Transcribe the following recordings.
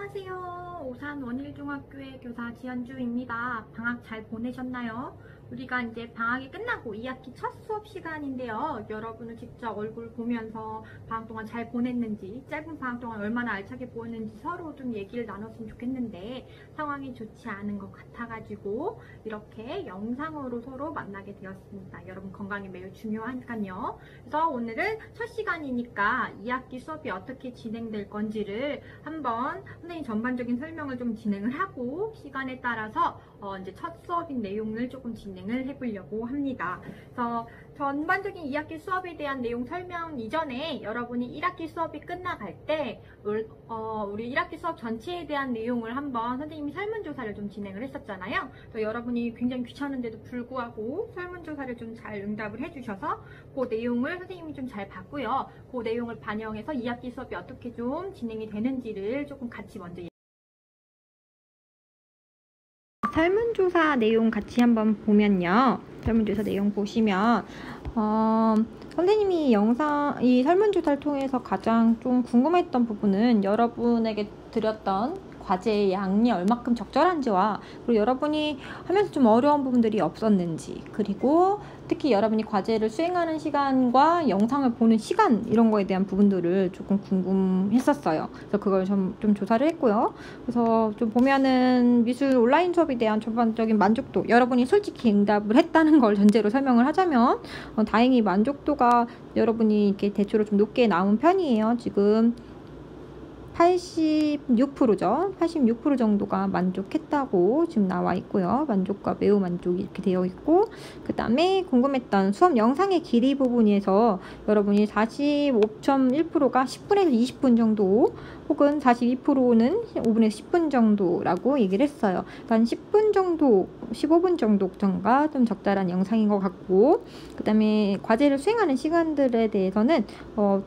안녕하세요. 오산 원일중학교의 교사 지연주입니다. 방학 잘 보내셨나요? 우리가 이제 방학이 끝나고 2학기 첫 수업 시간인데요. 여러분은 직접 얼굴 보면서 방학 동안 잘 보냈는지, 짧은 방학 동안 얼마나 알차게 보냈는지 서로 좀 얘기를 나눴으면 좋겠는데 상황이 좋지 않은 것 같아가지고 이렇게 영상으로 서로 만나게 되었습니다. 여러분 건강이 매우 중요하니까요. 그래서 오늘은 첫 시간이니까 2학기 수업이 어떻게 진행될 건지를 한번 선생님 전반적인 설명을 좀 진행을 하고 시간에 따라서 이제 첫 수업인 내용을 조금 진행을 해보려고 합니다. 그래서 전반적인 2학기 수업에 대한 내용 설명 이전에 여러분이 1학기 수업이 끝나갈 때 우리 1학기 수업 전체에 대한 내용을 한번 선생님이 설문조사를 좀 진행을 했었잖아요. 그래서 여러분이 굉장히 귀찮은데도 불구하고 설문조사를 좀 잘 응답을 해주셔서 그 내용을 선생님이 좀 잘 봤고요. 그 내용을 반영해서 2학기 수업이 어떻게 좀 진행이 되는지를 조금 같이 먼저 설문조사 내용 같이 한번 보면요. 설문조사 내용 보시면 선생님이 이 설문조사를 통해서 가장 좀 궁금했던 부분은 여러분에게 드렸던 과제의 양이 얼마큼 적절한지와 그리고 여러분이 하면서 좀 어려운 부분들이 없었는지, 그리고 특히 여러분이 과제를 수행하는 시간과 영상을 보는 시간 이런 거에 대한 부분들을 조금 궁금했었어요. 그래서 그걸 좀 조사를 했고요. 그래서 좀 보면은 미술 온라인 수업에 대한 전반적인 만족도, 여러분이 솔직히 응답을 했다는 걸 전제로 설명을 하자면 다행히 만족도가 여러분이 이렇게 대체로 좀 높게 나온 편이에요. 지금 86%죠. 86% 정도가 만족했다고 지금 나와 있고요. 만족과 매우 만족이 이렇게 되어 있고, 그 다음에 궁금했던 수업 영상의 길이 부분에서 여러분이 45.1%가 10분에서 20분 정도, 혹은 42%는 5분에서 10분 정도라고 얘기를 했어요. 한 10분 정도, 15분 정도가 좀 적절한 영상인 것 같고, 그 다음에 과제를 수행하는 시간들에 대해서는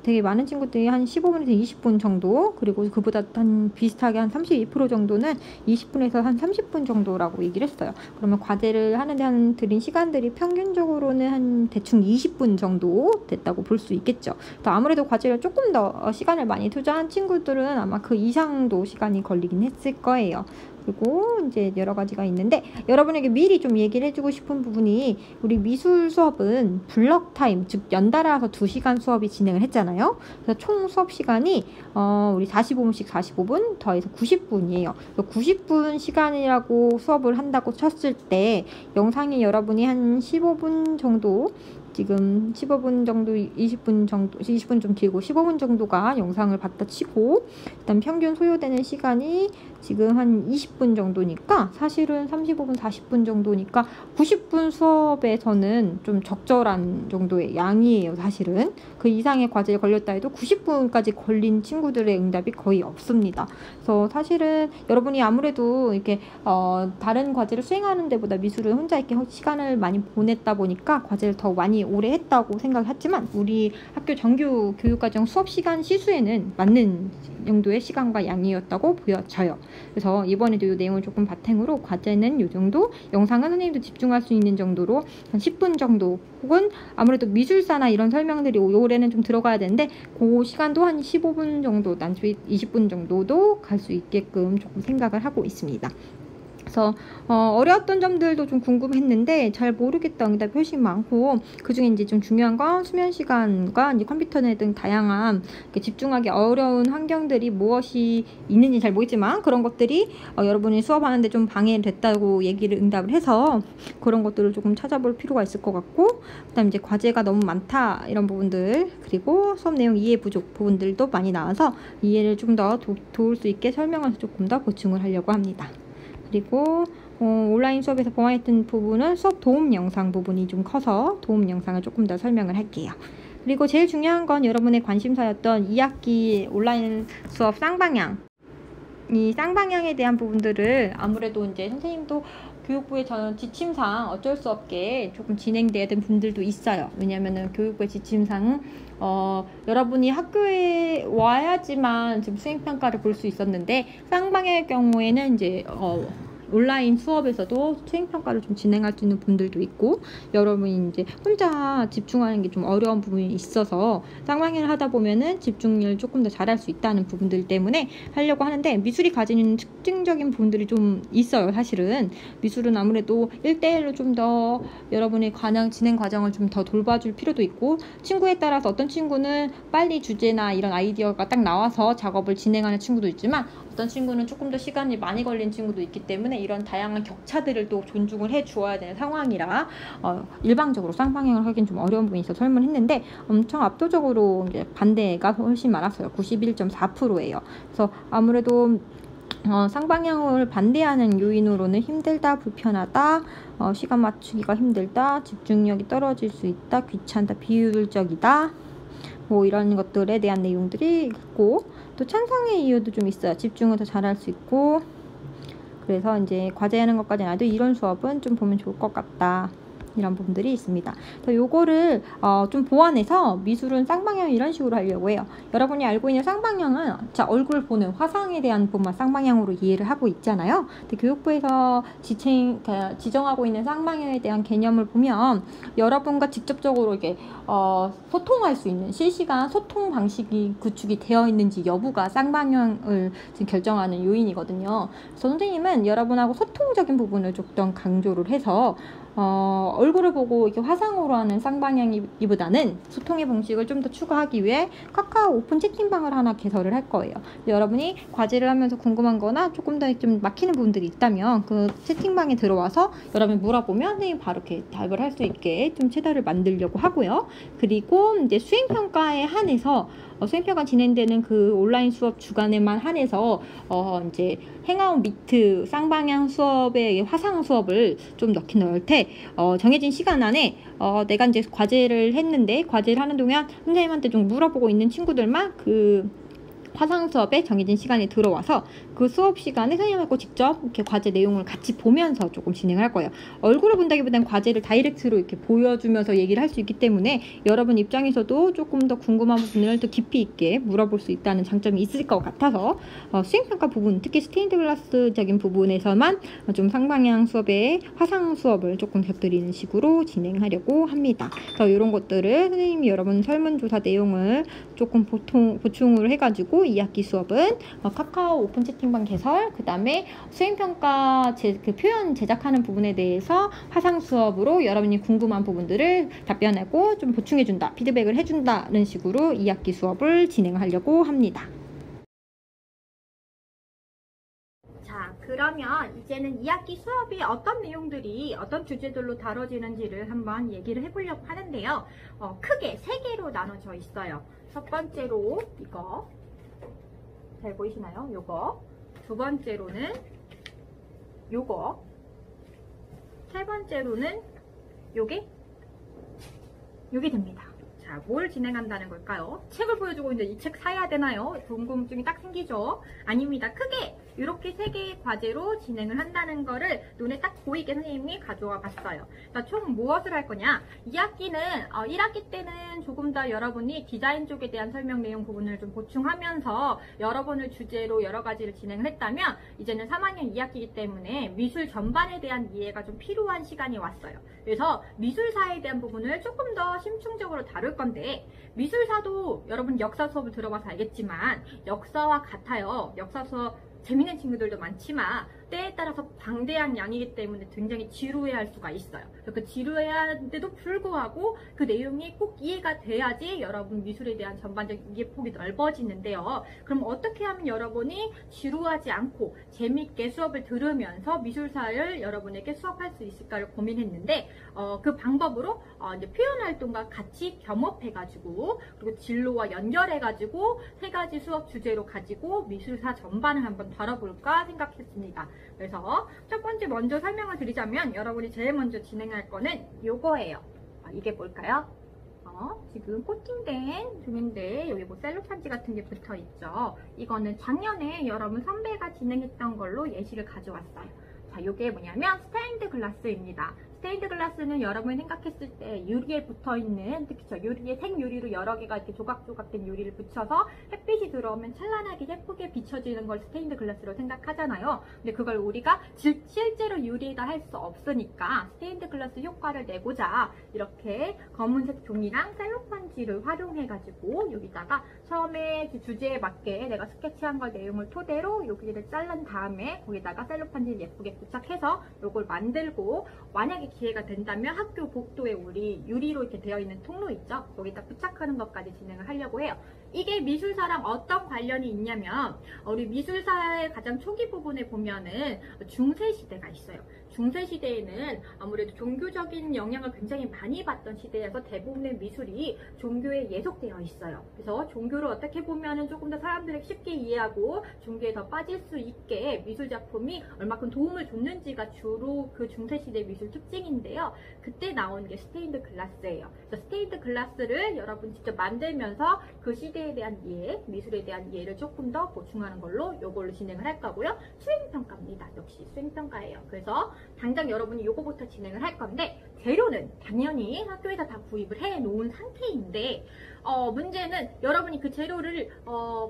되게 많은 친구들이 한 15분에서 20분 정도, 그리고 그보다 한 비슷하게 한 32% 정도는 20분에서 한 30분 정도라고 얘기를 했어요. 그러면 과제를 하는데 들인 시간들이 평균적으로는 한 대충 20분 정도 됐다고 볼 수 있겠죠. 아무래도 과제를 조금 더 시간을 많이 투자한 친구들은 아마 그 이상도 시간이 걸리긴 했을 거예요. 그리고 이제 여러 가지가 있는데, 여러분에게 미리 좀 얘기를 해주고 싶은 부분이, 우리 미술 수업은 블럭 타임, 즉 연달아서 2시간 수업이 진행을 했잖아요. 그래서 총 수업 시간이 우리 45분씩 45분 더해서 90분이에요. 90분 시간이라고 수업을 한다고 쳤을 때 영상이 여러분이 한 15분 정도, 지금 15분 정도, 20분 정도, 20분 좀 길고 15분 정도가 영상을 봤다 치고, 일단 평균 소요되는 시간이 지금 한 20분 정도니까 사실은 35분, 40분 정도니까 90분 수업에서는 좀 적절한 정도의 양이에요. 사실은 그 이상의 과제에 걸렸다 해도 90분까지 걸린 친구들의 응답이 거의 없습니다. 그래서 사실은 여러분이 아무래도 이렇게 다른 과제를 수행하는 데보다 미술을 혼자 이렇게 시간을 많이 보냈다 보니까 과제를 더 많이 오래 했다고 생각했지만, 우리 학교 정규 교육과정 수업 시간 시수에는 맞는 정도의 시간과 양이었다고 보여져요. 그래서 이번에도 이 내용을 조금 바탕으로 과제는 이 정도, 영상은 선생님도 집중할 수 있는 정도로 한 10분 정도, 혹은 아무래도 미술사나 이런 설명들이 올해는 좀 들어가야 되는데 그 시간도 한 15분 정도, 난초에 20분 정도도 갈 수 있게끔 조금 생각을 하고 있습니다. 그래서 어려웠던 점들도 좀 궁금했는데 잘 모르겠다 응답이 훨씬 많고, 그 중에 이제 좀 중요한 건 수면 시간과 이제 컴퓨터나 등 다양한 집중하기 어려운 환경들이 무엇이 있는지 잘 모르겠지만, 그런 것들이 여러분이 수업하는데 좀 방해됐다고 응답을 해서 그런 것들을 조금 찾아볼 필요가 있을 것 같고, 그다음 이제 과제가 너무 많다 이런 부분들, 그리고 수업 내용 이해 부족 부분들도 많이 나와서 이해를 좀 더 도울 수 있게 설명을 조금 더 보충을 하려고 합니다. 그리고 온라인 수업에서 보완했던 부분은 수업 도움 영상 부분이 좀 커서 도움 영상을 조금 더 설명을 할게요. 그리고 제일 중요한 건 여러분의 관심사였던 2학기 온라인 수업 쌍방향, 이 쌍방향에 대한 부분들을 아무래도 이제 선생님도 교육부의 지침상 어쩔 수 없게 조금 진행돼야 되는 분들도 있어요. 왜냐면은 교육부의 지침상 여러분이 학교에 와야지만 지금 수행평가를 볼 수 있었는데, 쌍방향의 경우에는 이제 온라인 수업에서도 수행평가를 좀 진행할 수 있는 분들도 있고, 여러분이 이제 혼자 집중하는 게 좀 어려운 부분이 있어서 쌍방향을 하다 보면은 집중력을 조금 더 잘할 수 있다는 부분들 때문에 하려고 하는데, 미술이 가지는 특징적인 부분들이 좀 있어요. 사실은 미술은 아무래도 1대1로 좀 더 여러분의 진행 과정을 좀 더 돌봐줄 필요도 있고, 친구에 따라서 어떤 친구는 빨리 주제나 이런 아이디어가 딱 나와서 작업을 진행하는 친구도 있지만, 어떤 친구는 조금 더 시간이 많이 걸린 친구도 있기 때문에 이런 다양한 격차들을 또 존중을 해 주어야 되는 상황이라 일방적으로 쌍방향을 하긴 좀 어려운 부분이 있어서 설명을 했는데, 엄청 압도적으로 이제 반대가 훨씬 많았어요. 91.4%예요. 그래서 아무래도 쌍방향을 반대하는 요인으로는 힘들다, 불편하다, 시간 맞추기가 힘들다, 집중력이 떨어질 수 있다, 귀찮다, 비효율적이다, 뭐 이런 것들에 대한 내용들이 있고, 또 찬성의 이유도 좀 있어요. 집중을 더 잘할 수 있고, 그래서 이제 과제하는 것까지는 아니도 이런 수업은 좀 보면 좋을 것 같다, 이런 부분들이 있습니다. 그래서 요거를 좀 보완해서 미술은 쌍방향 이런 식으로 하려고 해요. 여러분이 알고 있는 쌍방향은 자, 얼굴 보는 화상에 대한 부분만 쌍방향으로 이해를 하고 있잖아요. 근데 교육부에서 지정하고 있는 쌍방향에 대한 개념을 보면 여러분과 직접적으로 이렇게 소통할 수 있는 실시간 소통 방식이 구축이 되어 있는지 여부가 쌍방향을 지금 결정하는 요인이거든요. 그래서 선생님은 여러분하고 소통적인 부분을 좀 강조를 해서 얼굴을 보고 이렇게 화상으로 하는 쌍방향이보다는 소통의 방식을 좀 더 추가하기 위해 카카오 오픈 채팅방을 하나 개설을 할 거예요. 여러분이 과제를 하면서 궁금한 거나 조금 더 좀 막히는 부분들이 있다면 그 채팅방에 들어와서 여러분이 물어보면 선생님이 바로 이렇게 답을 할 수 있게 좀 채널을 만들려고 하고요. 그리고 이제 수행평가에 한해서 수행평가 진행되는 그 온라인 수업 주간에만 한해서 이제 행아웃 미트 쌍방향 수업의 화상 수업을 좀 넣을 테 정해진 시간 안에 내가 이제 과제를 했는데 과제를 하는 동안 선생님한테 좀 물어보고 있는 친구들만 그 화상 수업에 정해진 시간에 들어와서 그 수업 시간에 선생님하고 직접 이렇게 과제 내용을 같이 보면서 조금 진행을 할 거예요. 얼굴을 본다기보다는 과제를 다이렉트로 이렇게 보여주면서 얘기를 할 수 있기 때문에 여러분 입장에서도 조금 더 궁금한 부분을 더 깊이 있게 물어볼 수 있다는 장점이 있을 것 같아서 수행평가 부분, 특히 스테인드 글라스적인 부분에서만 좀 쌍방향 수업에 화상 수업을 조금 곁들이는 식으로 진행하려고 합니다. 그래서 이런 것들을 선생님이 여러분 설문조사 내용을 조금 보충을 해가지고 2학기 수업은 카카오 오픈 채팅방 개설, 그 다음에 수행평가 그 표현 제작하는 부분에 대해서 화상 수업으로 여러분이 궁금한 부분들을 답변하고 좀 보충해준다, 피드백을 해준다는 식으로 2학기 수업을 진행하려고 합니다. 자, 그러면 이제는 2학기 수업이 어떤 내용들이 어떤 주제들로 다뤄지는지를 한번 얘기를 해보려고 하는데요. 크게 3개로 나눠져 있어요. 첫 번째로 이거 잘 보이시나요? 요거. 두 번째로는 요거. 세 번째로는 요게 됩니다. 자, 뭘 진행한다는 걸까요? 책을 보여주고 있는데 이 책 사야 되나요? 궁금증이 딱 생기죠? 아닙니다. 크게 이렇게 3개의 과제로 진행을 한다는 거를 눈에 딱 보이게 선생님이 가져와 봤어요. 자, 총 무엇을 할 거냐? 2학기는 1학기 때는 조금 더 여러분이 디자인 쪽에 대한 설명 내용 부분을 좀 보충하면서 여러분을 주제로 여러 가지를 진행을 했다면, 이제는 3학년 2학기이기 때문에 미술 전반에 대한 이해가 좀 필요한 시간이 왔어요. 그래서 미술사에 대한 부분을 조금 더 심층적으로 다룰 건데, 미술사도 여러분 역사 수업을 들어봐서 알겠지만 역사와 같아요. 역사 수업 재밌는 친구들도 많지만 때에 따라서 방대한 양이기 때문에 굉장히 지루해할 수가 있어요. 그 지루해하는데도 불구하고 그 내용이 꼭 이해가 돼야지 여러분 미술에 대한 전반적인 이해폭이 넓어지는데요. 그럼 어떻게 하면 여러분이 지루하지 않고 재밌게 수업을 들으면서 미술사를 여러분에게 수업할 수 있을까를 고민했는데, 그 방법으로 이제 표현활동과 같이 겸업해가지고, 그리고 진로와 연결해가지고 3가지 수업 주제로 가지고 미술사 전반을 한번 다뤄볼까 생각했습니다. 그래서 첫 번째 먼저 설명을 드리자면, 여러분이 제일 먼저 진행할 거는 요거예요. 이게 뭘까요? 지금 코팅된 종인데 여기 뭐 셀로판지 같은 게 붙어 있죠. 이거는 작년에 여러분 선배가 진행했던 걸로 예시를 가져왔어요. 자, 요게 뭐냐면 스테인드 글라스입니다. 스테인드 글라스는 여러분이 생각했을 때 유리에 붙어있는, 그쵸, 유리에 생유리로 여러 개가 이렇게 조각조각 된 유리를 붙여서 햇빛이 들어오면 찬란하게 예쁘게 비춰지는 걸 스테인드 글라스로 생각하잖아요. 근데 그걸 우리가 실제로 유리에다 할 수 없으니까 스테인드 글라스 효과를 내고자 이렇게 검은색 종이랑 셀로판지를 활용해가지고 여기다가 처음에 그 주제에 맞게 내가 스케치한 걸 내용을 토대로 여기를 자른 다음에 거기다가 셀로판지를 예쁘게 부착해서 이걸 만들고, 만약에 기회가 된다면 학교 복도에 우리 유리로 이렇게 되어 있는 통로 있죠? 거기다 부착하는 것까지 진행을 하려고 해요. 이게 미술사랑 어떤 관련이 있냐면, 우리 미술사의 가장 초기 부분에 보면은 중세시대가 있어요. 중세시대에는 아무래도 종교적인 영향을 굉장히 많이 받던 시대여서 대부분의 미술이 종교에 예속되어 있어요. 그래서 종교를 어떻게 보면은 조금 더 사람들이 쉽게 이해하고 종교에 더 빠질 수 있게 미술 작품이 얼마큼 도움을 줬는지가 주로 그 중세시대 미술 특징인데요. 그때 나온 게 스테인드 글라스예요. 그래서 스테인드 글라스를 여러분 직접 만들면서 그 시대에 대한 이해, 미술에 대한 이해를 조금 더 보충하는 걸로 이걸로 진행을 할 거고요. 수행평가입니다. 역시 수행평가예요. 그래서 당장 여러분이 요거부터 진행을 할 건데, 재료는 당연히 학교에서 다 구입을 해 놓은 상태인데, 문제는 여러분이 그 재료를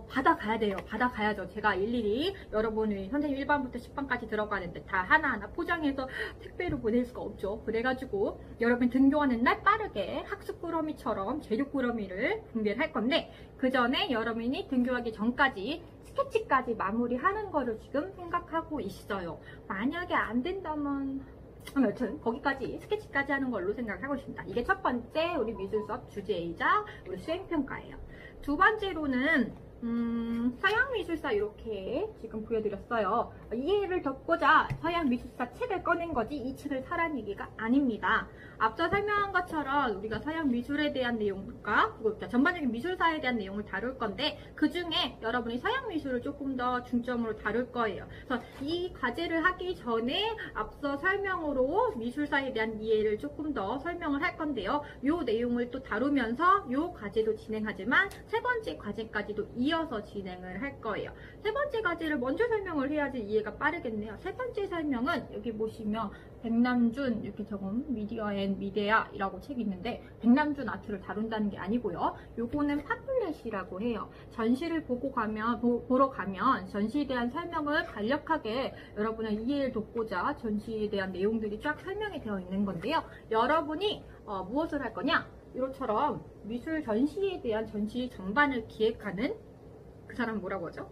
받아가야 돼요. 받아가야죠. 제가 일일이 여러분이 선생님 1반부터 10반까지 들어가는데 다 하나하나 포장해서 택배로 보낼 수가 없죠. 그래가지고 여러분 등교하는 날 빠르게 학습 꾸러미처럼 재료 꾸러미를 분배를 할 건데, 그 전에 여러분이 등교하기 전까지 스케치까지 마무리하는 거를 지금 생각하고 있어요. 만약에 안 된다면 여튼 거기까지 스케치까지 하는 걸로 생각하고 있습니다. 이게 첫 번째 우리 미술 수업 주제이자 우리 수행평가예요. 두 번째로는 서양미술사 이렇게 지금 보여드렸어요. 이해를 돕고자 서양미술사 책을 꺼낸 거지 이 책을 사란 얘기가 아닙니다. 앞서 설명한 것처럼 우리가 서양미술에 대한 내용과 그리고 전반적인 미술사에 대한 내용을 다룰 건데, 그 중에 여러분이 서양미술을 조금 더 중점으로 다룰 거예요. 그래서 이 과제를 하기 전에 앞서 설명으로 미술사에 대한 이해를 조금 더 설명을 할 건데요. 이 내용을 또 다루면서 이 과제도 진행하지만 세 번째 과제까지도 이어서 진행을 할 거예요. 세 번째 과제를 먼저 설명을 해야지 이해가 빠르겠네요. 세 번째 설명은 여기 보시면 백남준 이렇게 적은 미디어 앤 미디어이라고 책이 있는데, 백남준 아트를 다룬다는 게 아니고요. 요거는 팜플렛이라고 해요. 전시를 보러 가면 전시에 대한 설명을 간략하게 여러분의 이해를 돕고자 전시에 대한 내용들이 쫙 설명이 되어 있는 건데요. 여러분이 무엇을 할 거냐? 이것처럼 미술 전시에 대한 전시 전반을 기획하는 그 사람 뭐라고 하죠?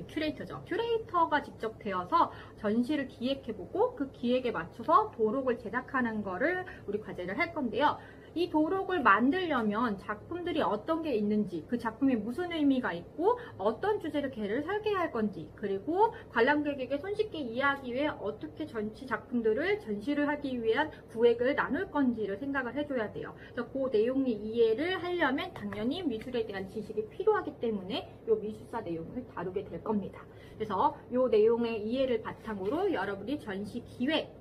큐레이터죠. 큐레이터가 직접 되어서 전시를 기획해보고 그 기획에 맞춰서 도록을 제작하는 거를 우리 과제를 할 건데요. 이 도록을 만들려면 작품들이 어떤 게 있는지, 그 작품이 무슨 의미가 있고 어떤 주제로 걔를 설계할 건지, 그리고 관람객에게 손쉽게 이해하기 위해 어떻게 전시 작품들을 전시를 하기 위한 구획을 나눌 건지를 생각을 해줘야 돼요. 그래서 그 내용의 이해를 하려면 당연히 미술에 대한 지식이 필요하기 때문에 이 미술사 내용을 다루게 될 겁니다. 그래서 이 내용의 이해를 바탕으로 여러분이 전시 기획,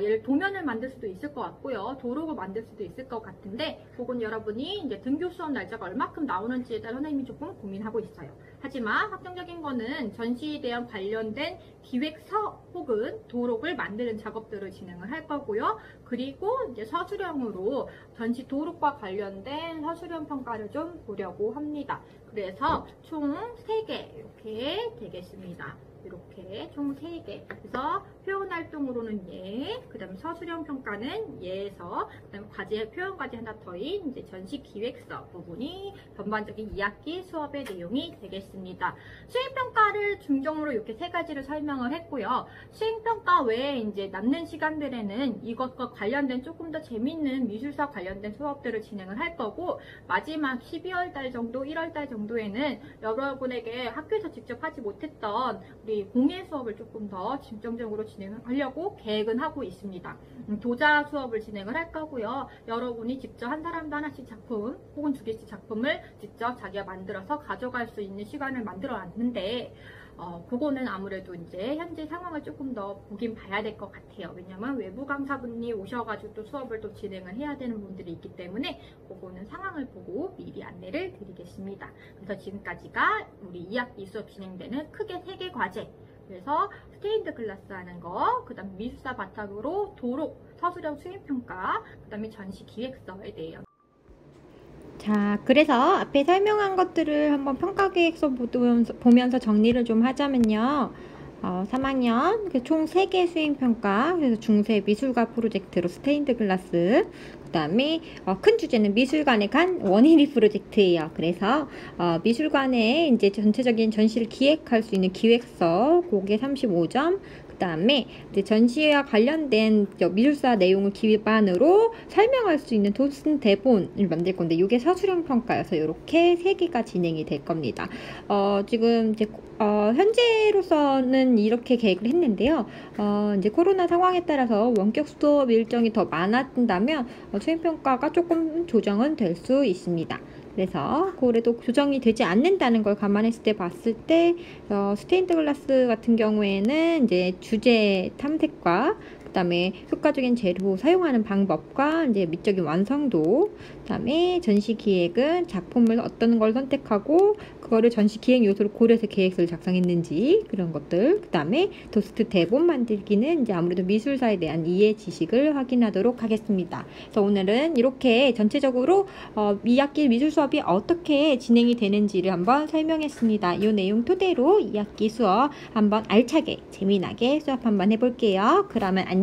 예를 도면을 만들 수도 있을 것 같고요. 도록을 만들 수도 있을 것 같은데, 그건 여러분이 이제 등교 수업 날짜가 얼마큼 나오는지에 따라 선생님이 조금 고민하고 있어요. 하지만 확정적인 거는 전시에 대한 관련된 기획서 혹은 도록을 만드는 작업들을 진행을 할 거고요. 그리고 이제 서술형으로 전시 도록과 관련된 서술형 평가를 좀 보려고 합니다. 그래서 총 3개 이렇게 되겠습니다. 이렇게 총 3개. 그래서 표현활동으로는 예, 그 다음에 서술형 평가는 예에서, 그 다음에 과제 표현까지 하나 더인 이제 전시기획서 부분이 전반적인 2학기 수업의 내용이 되겠습니다. 수행평가를 중점으로 이렇게 3가지를 설명을 했고요. 수행평가 외에 이제 남는 시간들에는 이것과 관련된 조금 더 재밌는 미술사 관련된 수업들을 진행을 할 거고, 마지막 12월 달 정도, 1월 달 정도에는 여러분에게 학교에서 직접 하지 못했던 우리 공예 수업을 조금 더 중점적으로 진행을 하려고 계획은 하고 있습니다. 도자 수업을 진행을 할 거고요. 여러분이 직접 한 사람도 하나씩 작품 혹은 2개씩 작품을 직접 자기가 만들어서 가져갈 수 있는 시간을 만들어 놨는데, 그거는 아무래도 이제 현재 상황을 조금 더 보긴 봐야 될 것 같아요. 왜냐면 외부 강사분이 오셔가지고 또 수업을 또 진행을 해야 되는 분들이 있기 때문에 그거는 상황을 보고 미리 안내를 드리겠습니다. 그래서 지금까지가 우리 2학기 수업 진행되는 크게 3개 과제, 그래서 스테인드 글라스 하는 거, 그 다음 미술사 바탕으로 도록, 서술형 수행평가, 그 다음에 전시 기획서에 대해요. 자, 그래서 앞에 설명한 것들을 한번 평가계획서 보면서 정리를 좀 하자면요. 3학년 총 3개 수행평가, 그래서 중세 미술가 프로젝트로 스테인드 글라스, 그 다음에 큰 주제는 미술관에 간 원일이 프로젝트예요. 그래서 미술관에 이제 전체적인 전시를 기획할 수 있는 기획서, 그게 35점, 그 다음에 이제 전시와 관련된 미술사 내용을 기반으로 설명할 수 있는 도슨 대본을 만들 건데, 이게 서술형 평가여서 이렇게 3개가 진행이 될 겁니다. 지금 이제 현재로서는 이렇게 계획을 했는데요. 이제 코로나 상황에 따라서 원격 수업 일정이 더 많아진다면 수행평가가 조금 조정은 될 수 있습니다. 그래서 그래도 조정이 되지 않는다는 걸 감안했을 때 봤을 때 스테인드 글라스 같은 경우에는 이제 주제 탐색과 그다음에 효과적인 재료 사용하는 방법과 이제 미적인 완성도, 그다음에 전시 기획은 작품을 어떤 걸 선택하고 그거를 전시 기획 요소로 고려해서 계획서를 작성했는지 그런 것들, 그다음에 도스트 대본 만들기는 이제 아무래도 미술사에 대한 이해 지식을 확인하도록 하겠습니다. 그래서 오늘은 이렇게 전체적으로 2학기 미술 수업이 어떻게 진행이 되는지를 한번 설명했습니다. 이 내용 토대로 2학기 수업 한번 알차게 재미나게 수업 한번 해볼게요. 그러면 안녕.